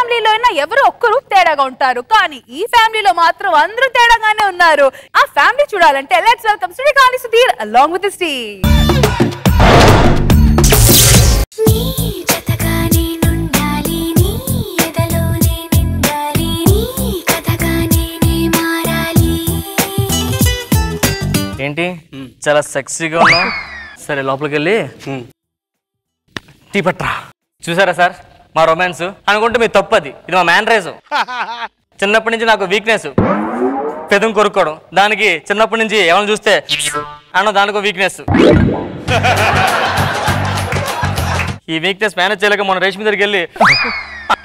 ఫ్యామిలీలో అయినా ఎవరు ఒక్కరు తేడాగా ఉంటారు, కానీ ఈ ఫ్యామిలీలో మాత్రం అందరూ తేడాగానే ఉన్నారు. ఆ ఫ్యామిలీ చూడాలంటే let's welcome Srikanth Sudheer along with the Steve. ఏంటి చాలా సెక్సీగా ఉన్నావు. సరే లోపలికి వెళ్ళి టీ పట్రా. చూసారా సార్ మా రొమాన్స్ అనుకుంటే మీ తప్పది, ఇది మా మ్యానరేజ్. చిన్నప్పటి నుంచి నాకు వీక్నెస్ పెదం కొరుక్కోవడం, దానికి చిన్నప్పటి నుంచి ఎవరిని చూస్తే అన్న దానికి వీక్నెస్. ఈ వీక్నెస్ మేనేజ్ చేయలేక మన రేష్మి దగ్గరికి వెళ్ళి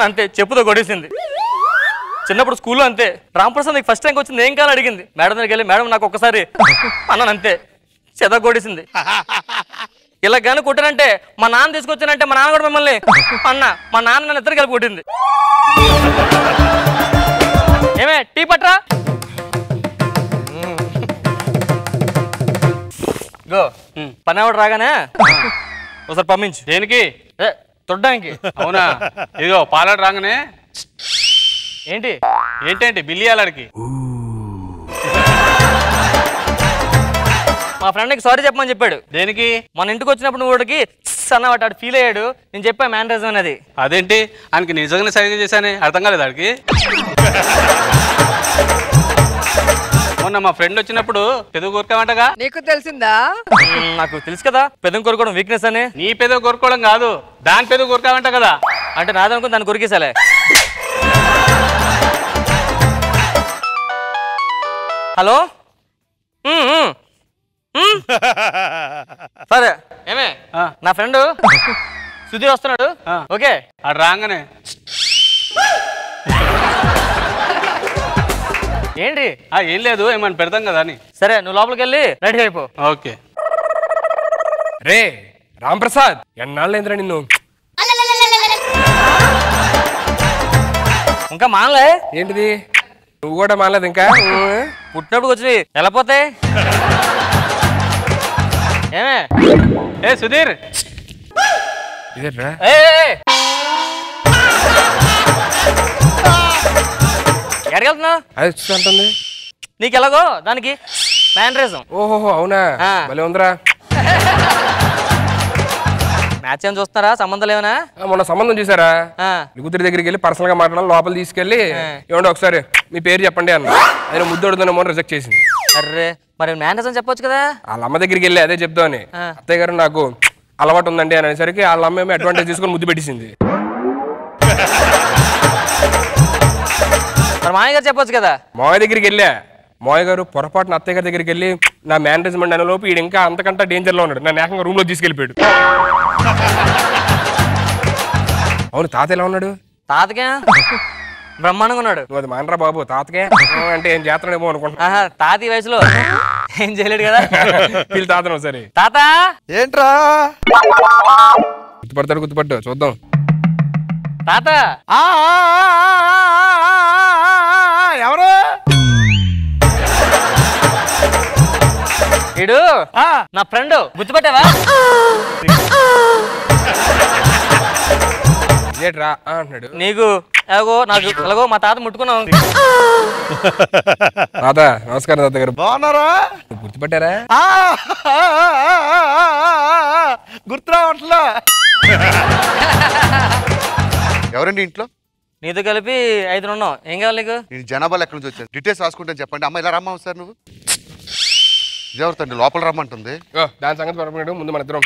అంతే చెప్పుతో కొట్టేసింది. చిన్నప్పుడు స్కూల్లో అంతే, రామప్రసాద్ నీకు ఫస్ట్ ర్యాంక్ వచ్చింది ఏం కావాలి అడిగింది. మేడం దగ్గరికి వెళ్ళి మేడం నాకు ఒక్కసారి అన్నాను అంతే, చెద కొట్టేసింది. ఇలా కానీ కొట్టానంటే మా నాన్న తీసుకొచ్చానంటే మా నాన్న కూడా మిమ్మల్ని అన్న మా నాన్న నన్ను ఇద్దరు కలిపి కొట్టింది. ఏమే టీ పట్రా. గో పని ఆవిడ రాగానే ఒకసారి పంపించు. దేనికి? తొడ్డానికి. అవునా? ఇదిగో పాలాడు రాగానే ఏంటి ఏంటంటే బిల్లి అలాడికి మా ఫ్రెండ్కి సారీ చెప్పమని చెప్పాడు. దేనికి? మన ఇంటికి వచ్చినప్పుడు నువ్వు వాడికి అన్నమాట వాడు ఫీల్ అయ్యాడు. నేను చెప్పా మ్యానరిజం అనేది. అదేంటి? ఆయనకి నిజంగానే సరిగ్గా చేశానే, అర్థం కాలేదు ఆడికి. మొన్న మా ఫ్రెండ్ వచ్చినప్పుడు పెదవి కొరకామంటగా. నీకు తెలిసిందా? నాకు తెలుసు కదా పెదం కొరుకోవడం వీక్నెస్ అని. నీ పెదవి కొరుకోవడం కాదు, దాని పెదవి కొరకామంట కదా. అంటే నాదనుకుని దాన్ని కొరికేసాలే. హలో సరే ఏమే నా ఫ్రెండ్ సుధీర్ వస్తున్నాడు. ఓకే ఆడు రాగానే ఏంటి? ఏం లేదు, ఏమని పెడతాం కదా అని. సరే నువ్వు లోపలికి వెళ్ళి రెడీ అయిపో. ఓకే. రే రాంప్రసాద్, ఎన్నాళ్ళేంద్రా నిన్ను? ఇంకా మానలే ఏంటిది? నువ్వు కూడా మానలేదు ఇంకా? పుట్టినప్పుడు వచ్చి ఎలా పోతాయి? ఏమే ఏ సుధీర్, ఇదేట్రా? ఎక్కడికి వెళ్తున్నావు? అది చూస్తుంటుంది నీకు ఎలాగో దానికి మ్యానరిజం. ఓహో అవునా, భలే ఉందిరా. మ్యాచ్ ఏం చూస్తున్నారా? సంబంధాలు ఏమైనా? మొన్న సంబంధం చూసారా? కూతురి దగ్గరికి వెళ్ళి పర్సనల్ గా మాట్లాడాలి, లోపల తీసుకెళ్ళి ఏమంటే ఒకసారి మీ పేరు చెప్పండి అన్న. ఆయన ముద్దొడుతున్నా రిజెక్ట్ చేసింది. అర్రే మరి మ్యానరిజం చెప్పొచ్చు కదా. వాళ్ళ అమ్మ దగ్గరికి వెళ్ళి అదే చెప్తామని, అత్తయ్య గారు నాకు అలవాటు ఉందండి అని అనేసరికి వాళ్ళ అమ్మ ఏమో అడ్వాంటేజ్ తీసుకొని ముద్దు పెట్టేసింది. మరి మామయ్య గారు చెప్పొచ్చు కదా. మామయ్య దగ్గరికి వెళ్ళా, మామయ్య గారు పొరపాటున అత్తయ్య గారి దగ్గరికి వెళ్ళి నా మేనరిజం అనే లోపు ఈడు ఇంకా అంతకంటే డేంజర్ లో ఉన్నాడు, నన్ను ఏకంగా రూమ్ లో తీసుకెళ్ళిపోయాడు. అవును, తాత ఎలా ఉన్నాడు? తాతకే బ్రహ్మాండంగా ఉన్నాడు. నువ్వు అది మానరా బాబు, తాతకే అంటే ఏం చేస్తాడేమో అనుకుంటున్నా. తాత ఈ వయసులో ఏం చేయలేడు కదా. వీళ్ళు తాతను సరే. తాత ఏంట్రా? గుర్తుపట్టు చూద్దాం. తాత ఎవరు? ఇడు నా ఫ్రెండ్, గుర్తుపట్టావా? ఏట్రా అంటున్నాడు. నీకు ఎలాగో నాకు ఎలాగో మా తాత ముట్టుకున్నావు. తాత నమస్కారం. తాత గారు బాగున్నారా? గుర్తుపట్టారా? గుర్తురావట్లా. ఎవరండి ఇంట్లో? నీతో కలిపి 5 ఉన్నాం. ఏం కావాలి నీకు? నేను జనాభాలు ఎక్కడి నుంచి వచ్చాను, డీటెయిల్స్ రాసుకుంటాను చెప్పండి. అమ్మ ఇలా రమ్మా సార్. నువ్వు ఎవరితండి లోపల రమ్మంటుంది? దాని సంగతి పరపడు, ముందు మన ఇద్దరం.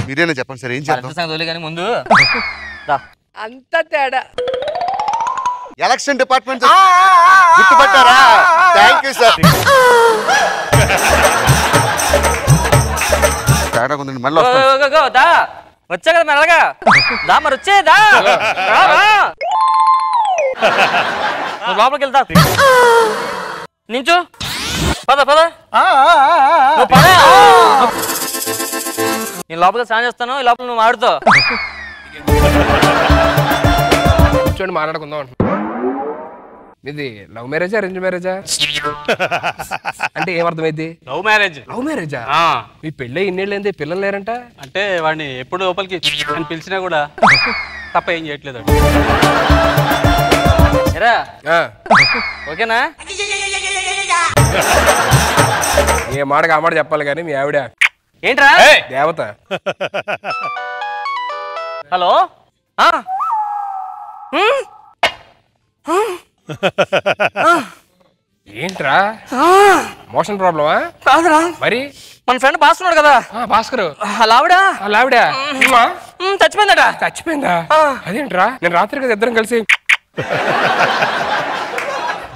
మీరేనా చెప్పండి సార్, ఏం చేద్దాం? కానీ ముందు అంత తేడా. ఎలక్షన్ డిపార్ట్మెంట్ గుర్తుపట్టారా? Thank you sir. తేడా ఉందండి, మళ్ళీ వచ్చా కదా మరి అలాగా దా, మరి వచ్చేదా లోపలికి వెళ్తా. నించు పద పద. నేను లోపలికి స్నానం చేస్తాను, ఈ లోపల నువ్వు ఆడుతావు. కూర్చోండి మాట్లాడుకుందాం. ఇది లవ్ మ్యారేజా అరేంజ్ మ్యారేజా? అంటే ఏమర్థమైంది? Love marriage. లవ్ మ్యారేజా? మీ పెళ్ళి ఇన్నేళ్ళైంది, పిల్లలు లేరంట? అంటే వాడిని ఎప్పుడు లోపలికి అని పిలిచినా కూడా తప్ప ఏం చేయట్లేదు. ఓకేనా? ఏ మాటకు ఆ మాట చెప్పాలి కానీ మీ ఆవిడ ఏంట్రా దేవత. హలో ఏంట్రా మోషన్ ప్రాబ్లమా? కాదురా, మరి మన ఫ్రెండ్ భాస్కర్ కదా. భాస్కర్ ఆవిడ చచ్చిపోయిందట. చచ్చిపోయిందా? అదేంట్రా, నేను రాత్రి కదా ఇద్దరం కలిసి.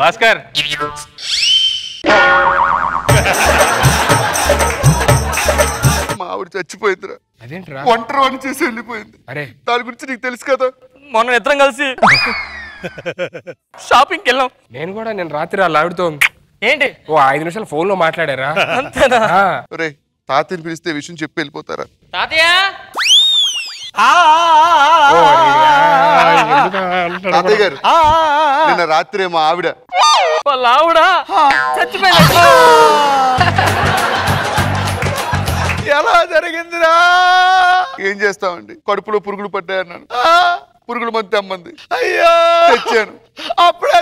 భాస్కర్ మా ఆవిడ చచ్చిపోయిందిరా. అదేంట్రా? ఒంటరి వాడిని చేసి వెళ్ళిపోయింది. అరే దాని గురించి నీకు తెలుసు కదా. మొన్న ఇద్దరం కలిసి షాపింగ్కి వెళ్ళాం. నేను రాత్రి ఆ ఆవిడతో ఏంటి 5 నిమిషాలు ఫోన్ లో మాట్లాడారా? అంతేనా? రే తాతని పిలిస్తే విషయం చెప్పి వెళ్ళిపోతారా? తాతయ్య తాతయ్య గారు నిన్న రాత్రి మా ఆవిడ చచ్చిపోయింది. ఎలా జరిగిందిరా? ఏం చేస్తామండి, కడుపులో పురుగులు పడ్డాయన్నాను. పురుగుల మంది తెమ్మంది. అయ్యో తెచ్చాను. అప్పుడే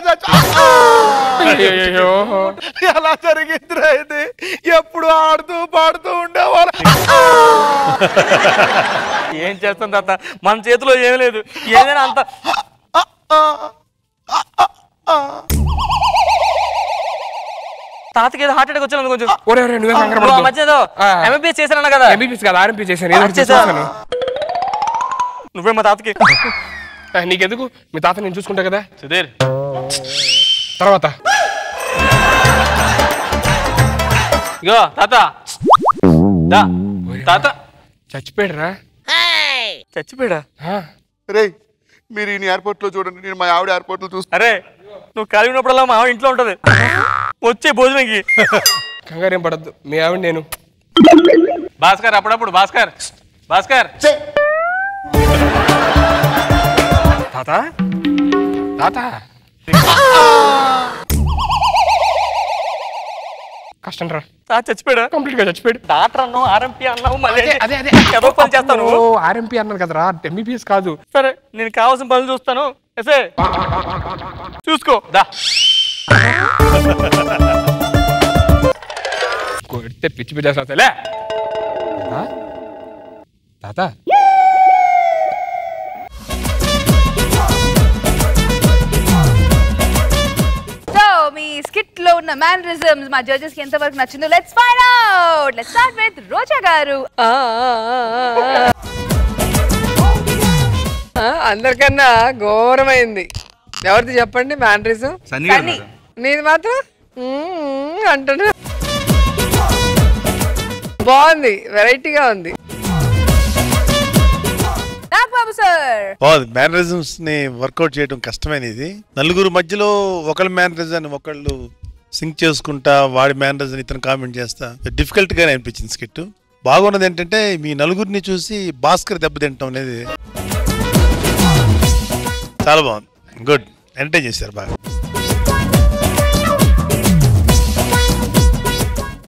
ఎలా జరిగిందిరా ఇది? ఎప్పుడు ఆడుతూ పాడుతూ ఉండేవాళ్ళు. ఏం చేస్తాం తాత, మన చేతిలో ఏం లేదు. ఏదైనా అంత తాతకి ఏదో హార్ట్ అటాక్ వచ్చాను కొంచెం. ఎంబీబీఎస్ చేశాను కదా. ఎంబీబీఎస్ కాదు, ఆర్ఎంపీ చేశాను. నువ్వే మా తాతకి. నీకెందుకు, మీ తాత నేను చూసుకుంటా కదా. సుధీర్ తర్వాత ఇగో తాత తాత చచ్చిపోయాడురా. చచ్చిపోయాడా? రే మీరు ఈయన ఎయిర్పోర్ట్ లో చూడండి, నేను మా ఆవిడ ఎయిర్పోర్ట్ లో చూస్తాను. అరే నువ్వు ఖాళీ ఉన్నప్పుడల్లా మా ఆవిడ ఇంట్లో ఉంటది, వచ్చే భోజనంకి. కంగారేం పడద్దు, మీ ఆవిడ నేను. భాస్కర్ అప్పుడప్పుడు భాస్కర్ తాత తాత కష్టం రా. తాత చచ్చిపోయాడా? కంప్లీట్ గా చచ్చిపోయాడు. డాక్టర్ అన్నావు, ఆర్ఎంపీ అన్నావు, మళ్ళీ అదే ఏదో పని చేస్తాను. ఆర్ఎంపీ అన్నారు కదరా, ఎంబీబీఎస్ కాదు. సరే నేను కావాల్సిన పనులు చూస్తాను. ఎసే చూసుకో దా. కొడితే పిచ్చి పిచ్చేస్తా తాత. మీ స్కిట్ లో ఉన్న మ్యానరిజమ్స్ మా జడ్జెస్ కి ఎంతవరకు నచ్చిందో let's find out. Let's start with Roja garu. అందరికన్నా ఘోరమైంది. ఎవరిది చెప్పండి మ్యానరిజం? నీది మాత్రం అంటున్నా. బాగుంది, వెరైటీగా ఉంది. నాగబాబు సార్. మేనరిజమ్స్ ని వర్కౌట్ చేయడం కష్టమైనది. నలుగురు మధ్యలో ఒకళ్ళ మేనరిజం ఒకళ్ళు సింక్ చేసుకుంటా, వాడి మేనరిజం ఇతను కామెంట్ చేస్తా డిఫికల్ట్ గానే అనిపించింది స్కిట్. బాగున్నది ఏంటంటే మీ నలుగురిని చూసి భాస్కర్ దెబ్బతింటాం అనేది చాలా బాగుంది. గుడ్, ఎంటర్టైన్ చేశారు బాగా.